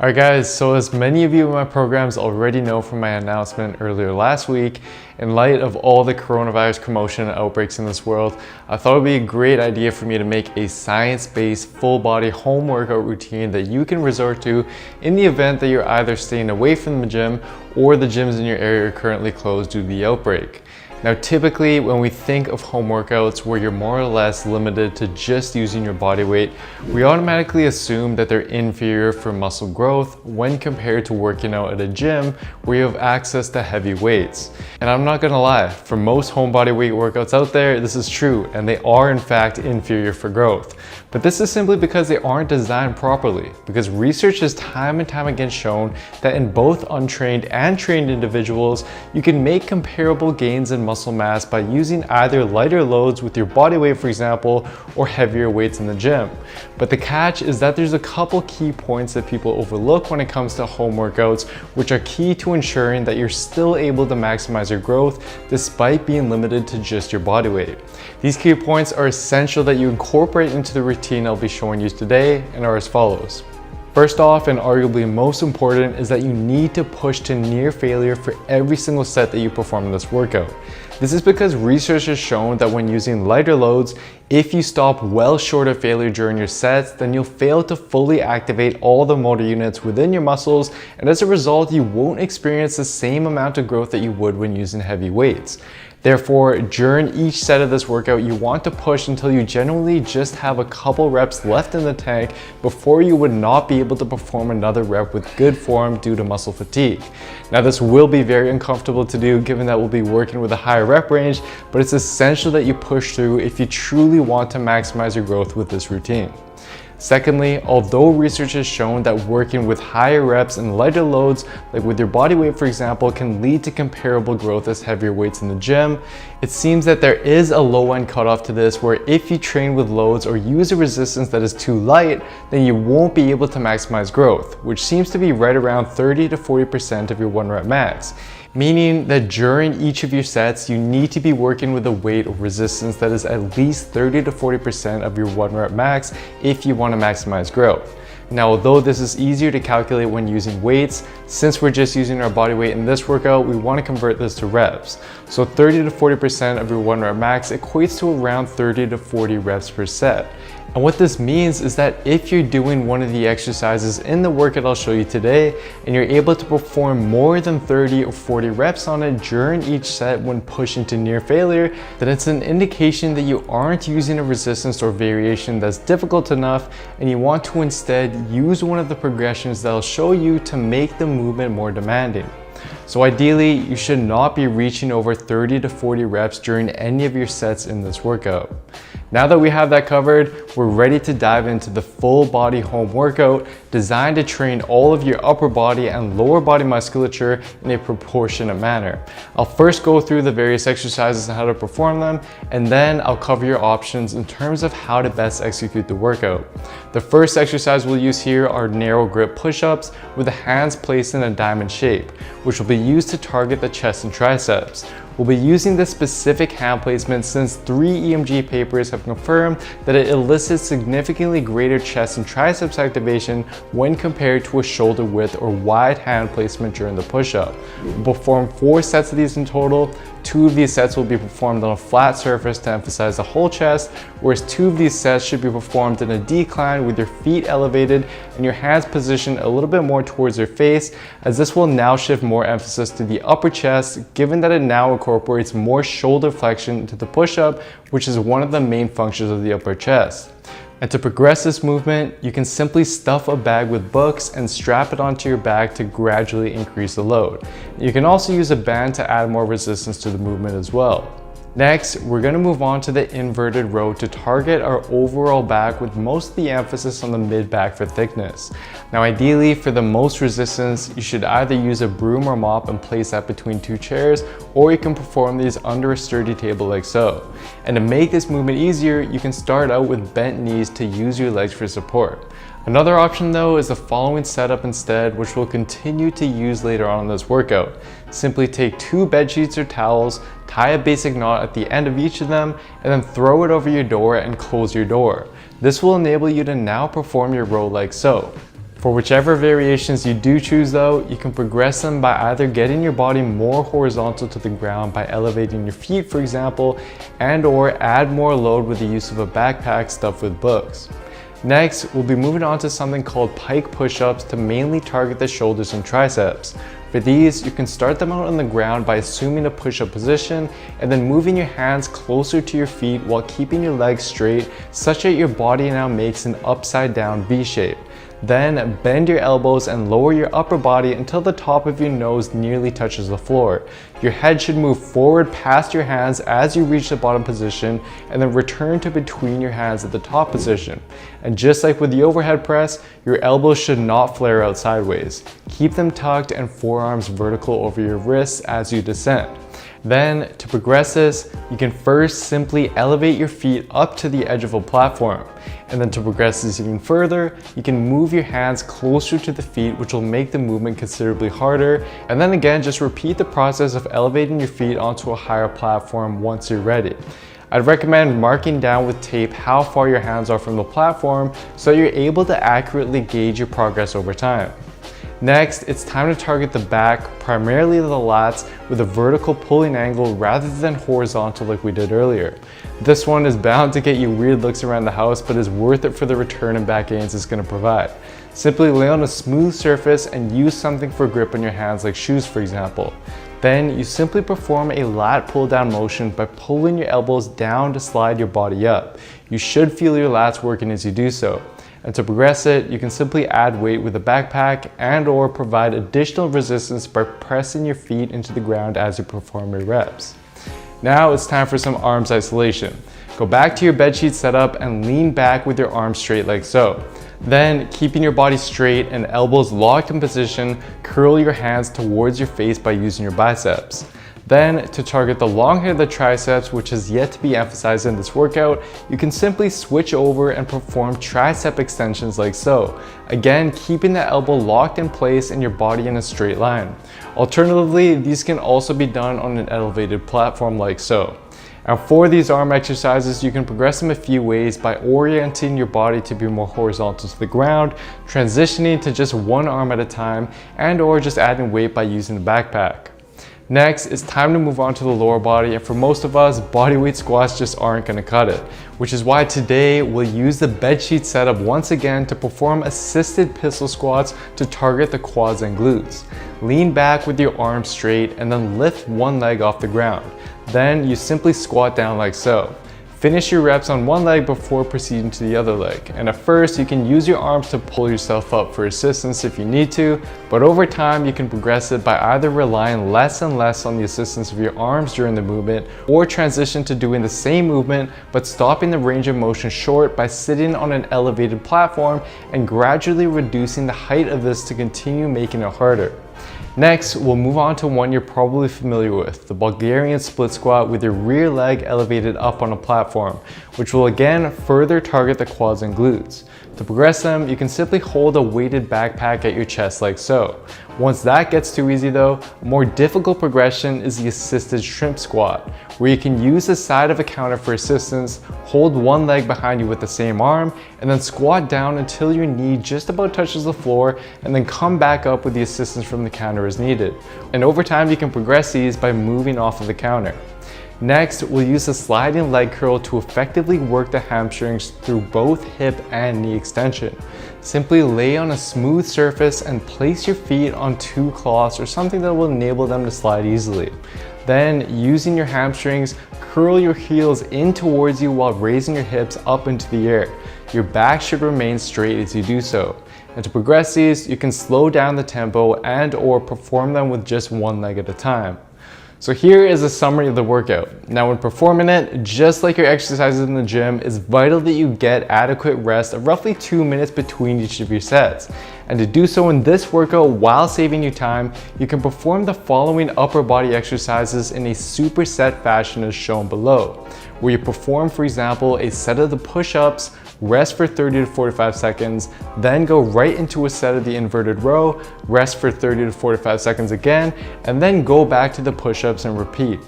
Alright guys, so as many of you in my programs already know from my announcement earlier last week, in light of all the coronavirus commotion and outbreaks in this world, I thought it would be a great idea for me to make a science-based full body home workout routine that you can resort to in the event that you're either staying away from the gym or the gyms in your area are currently closed due to the outbreak. Now typically when we think of home workouts where you're more or less limited to just using your body weight, we automatically assume that they're inferior for muscle growth when compared to working out at a gym where you have access to heavy weights. And I'm not gonna lie, for most home body weight workouts out there, this is true and they are in fact inferior for growth. But this is simply because they aren't designed properly, because research has time and time again shown that in both untrained and trained individuals, you can make comparable gains in muscle mass by using either lighter loads with your body weight, for example, or heavier weights in the gym. But the catch is that there's a couple key points that people overlook when it comes to home workouts, which are key to ensuring that you're still able to maximize your growth despite being limited to just your body weight. These key points are essential that you incorporate into the routine I'll be showing you today and are as follows. First off, and arguably most important, is that you need to push to near failure for every single set that you perform in this workout. This is because research has shown that when using lighter loads, if you stop well short of failure during your sets, then you'll fail to fully activate all the motor units within your muscles, and as a result, you won't experience the same amount of growth that you would when using heavy weights. Therefore, during each set of this workout, you want to push until you genuinely just have a couple reps left in the tank before you would not be able to perform another rep with good form due to muscle fatigue. Now, this will be very uncomfortable to do given that we'll be working with a higher rep range, but it's essential that you push through if you truly want to maximize your growth with this routine. Secondly, although research has shown that working with higher reps and lighter loads, like with your body weight for example, can lead to comparable growth as heavier weights in the gym, it seems that there is a low end cutoff to this where if you train with loads or use a resistance that is too light, then you won't be able to maximize growth, which seems to be right around 30 to 40% of your 1 rep max. Meaning that during each of your sets, you need to be working with a weight or resistance that is at least 30 to 40% of your 1 rep max if you want to maximize growth. Now, although this is easier to calculate when using weights, since we're just using our body weight in this workout, we want to convert this to reps. So 30 to 40% of your 1 rep max equates to around 30 to 40 reps per set. And what this means is that if you're doing one of the exercises in the workout I'll show you today, and you're able to perform more than 30 or 40 reps on it during each set when pushing to near failure, then it's an indication that you aren't using a resistance or variation that's difficult enough, and you want to instead use one of the progressions that I'll show you to make the movement more demanding. So ideally, you should not be reaching over 30 to 40 reps during any of your sets in this workout. Now that we have that covered, we're ready to dive into the full body home workout designed to train all of your upper body and lower body musculature in a proportionate manner. I'll first go through the various exercises and how to perform them, and then I'll cover your options in terms of how to best execute the workout. The first exercise we'll use here are narrow grip push-ups with the hands placed in a diamond shape, which will be used to target the chest and triceps. We'll be using this specific hand placement since 3 EMG papers have confirmed that it elicits significantly greater chest and triceps activation when compared to a shoulder width or wide hand placement during the push-up. We'll perform 4 sets of these in total. 2 of these sets will be performed on a flat surface to emphasize the whole chest, whereas 2 of these sets should be performed in a decline with your feet elevated and your hands positioned a little bit more towards your face, as this will now shift more emphasis to the upper chest, given that it now incorporates more shoulder flexion into the push-up, which is one of the main functions of the upper chest. And to progress this movement, you can simply stuff a bag with books and strap it onto your back to gradually increase the load. You can also use a band to add more resistance to the movement as well. Next, we're going to move on to the inverted row to target our overall back with most of the emphasis on the mid-back for thickness. Now ideally, for the most resistance, you should either use a broom or mop and place that between 2 chairs, or you can perform these under a sturdy table like so. And to make this movement easier, you can start out with bent knees to use your legs for support. Another option though is the following setup instead, which we'll continue to use later on in this workout. Simply take 2 bed sheets or towels, tie a basic knot at the end of each of them, and then throw it over your door and close your door. This will enable you to now perform your row like so. For whichever variations you do choose though, you can progress them by either getting your body more horizontal to the ground by elevating your feet, for example, and or add more load with the use of a backpack stuffed with books. Next, we'll be moving on to something called pike push-ups to mainly target the shoulders and triceps. For these, you can start them out on the ground by assuming a push-up position and then moving your hands closer to your feet while keeping your legs straight such that your body now makes an upside down V shape. Then bend your elbows and lower your upper body until the top of your nose nearly touches the floor. Your head should move forward past your hands as you reach the bottom position and then return to between your hands at the top position. And just like with the overhead press, your elbows should not flare out sideways. Keep them tucked and forearms vertical over your wrists as you descend. Then, to progress this, you can first simply elevate your feet up to the edge of a platform. And then to progress this even further, you can move your hands closer to the feet, which will make the movement considerably harder. And then again, just repeat the process of elevating your feet onto a higher platform once you're ready. I'd recommend marking down with tape how far your hands are from the platform so you're able to accurately gauge your progress over time. Next, it's time to target the back, primarily the lats, with a vertical pulling angle rather than horizontal like we did earlier. This one is bound to get you weird looks around the house, but is worth it for the return and back gains it's going to provide. Simply lay on a smooth surface and use something for grip on your hands like shoes, for example. Then you simply perform a lat pull down motion by pulling your elbows down to slide your body up. You should feel your lats working as you do so. And to progress it, you can simply add weight with a backpack and or provide additional resistance by pressing your feet into the ground as you perform your reps. Now it's time for some arms isolation. Go back to your bedsheet setup and lean back with your arms straight like so. Then, keeping your body straight and elbows locked in position, curl your hands towards your face by using your biceps. Then, to target the long head of the triceps, which has yet to be emphasized in this workout, you can simply switch over and perform tricep extensions like so. Again, keeping the elbow locked in place and your body in a straight line. Alternatively, these can also be done on an elevated platform like so. And for these arm exercises, you can progress them a few ways by orienting your body to be more horizontal to the ground, transitioning to just one arm at a time, and or just adding weight by using the backpack. Next, it's time to move on to the lower body, and for most of us, bodyweight squats just aren't going to cut it, which is why today we'll use the bedsheet setup once again to perform assisted pistol squats to target the quads and glutes. Lean back with your arms straight and then lift one leg off the ground. Then you simply squat down like so. Finish your reps on one leg before proceeding to the other leg. And at first, you can use your arms to pull yourself up for assistance if you need to, but over time, you can progress it by either relying less and less on the assistance of your arms during the movement, or transition to doing the same movement, but stopping the range of motion short by sitting on an elevated platform and gradually reducing the height of this to continue making it harder. Next, we'll move on to one you're probably familiar with, the Bulgarian split squat with your rear leg elevated up on a platform, which will again further target the quads and glutes. To progress them, you can simply hold a weighted backpack at your chest like so. Once that gets too easy though, a more difficult progression is the assisted shrimp squat, where you can use the side of a counter for assistance, hold one leg behind you with the same arm, and then squat down until your knee just about touches the floor, and then come back up with the assistance from the counter as needed. And over time, you can progress these by moving off of the counter. Next, we'll use the sliding leg curl to effectively work the hamstrings through both hip and knee extension. Simply lay on a smooth surface and place your feet on two cloths or something that will enable them to slide easily. Then, using your hamstrings, curl your heels in towards you while raising your hips up into the air. Your back should remain straight as you do so. And to progress these, you can slow down the tempo and or perform them with just one leg at a time. So here is a summary of the workout. Now when performing it, just like your exercises in the gym, it's vital that you get adequate rest of roughly 2 minutes between each of your sets. And to do so in this workout while saving you time, you can perform the following upper body exercises in a superset fashion as shown below, where you perform, for example, a set of the push-ups, rest for 30 to 45 seconds, then go right into a set of the inverted row, rest for 30 to 45 seconds again, and then go back to the push-ups and repeat.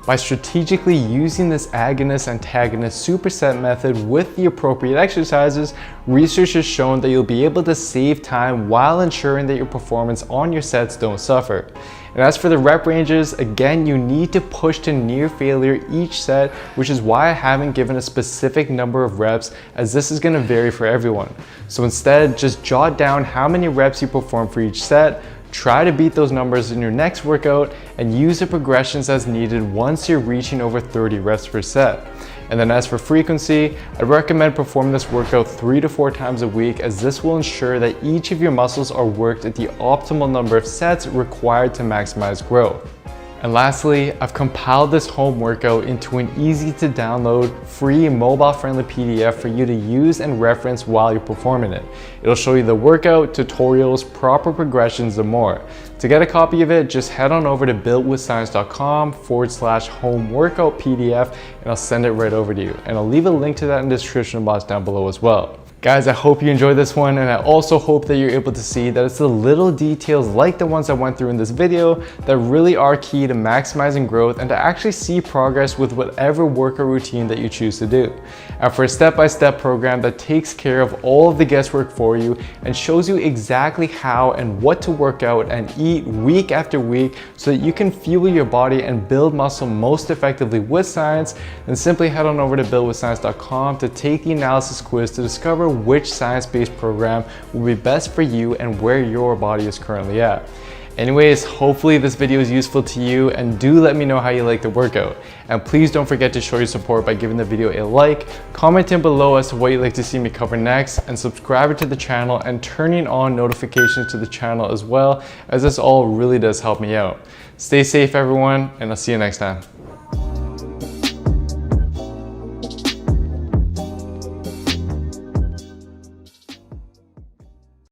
By strategically using this agonist-antagonist superset method with the appropriate exercises, research has shown that you'll be able to save time while ensuring that your performance on your sets don't suffer. And as for the rep ranges, again, you need to push to near failure each set, which is why I haven't given a specific number of reps, as this is going to vary for everyone. So instead, just jot down how many reps you perform for each set, try to beat those numbers in your next workout, and use the progressions as needed once you're reaching over 30 reps per set. And then as for frequency, I'd recommend performing this workout 3 to 4 times a week, as this will ensure that each of your muscles are worked at the optimal number of sets required to maximize growth. And lastly, I've compiled this home workout into an easy to download, free, mobile-friendly PDF for you to use and reference while you're performing it. It'll show you the workout, tutorials, proper progressions, and more. To get a copy of it, just head on over to builtwithscience.com/home workout PDF, and I'll send it right over to you. And I'll leave a link to that in the description box down below as well. Guys, I hope you enjoyed this one, and I also hope that you're able to see that it's the little details like the ones I went through in this video that really are key to maximizing growth and to actually see progress with whatever workout routine that you choose to do. And for a step-by-step program that takes care of all of the guesswork for you and shows you exactly how and what to work out and eat week after week so that you can fuel your body and build muscle most effectively with science, then simply head on over to builtwithscience.com to take the analysis quiz to discover which science-based program will be best for you and where your body is currently at. Anyways, hopefully this video is useful to you, and do let me know how you like the workout. And please don't forget to show your support by giving the video a like, commenting below as to what you'd like to see me cover next, and subscribing to the channel and turning on notifications to the channel as well, as this all really does help me out. Stay safe everyone, and I'll see you next time.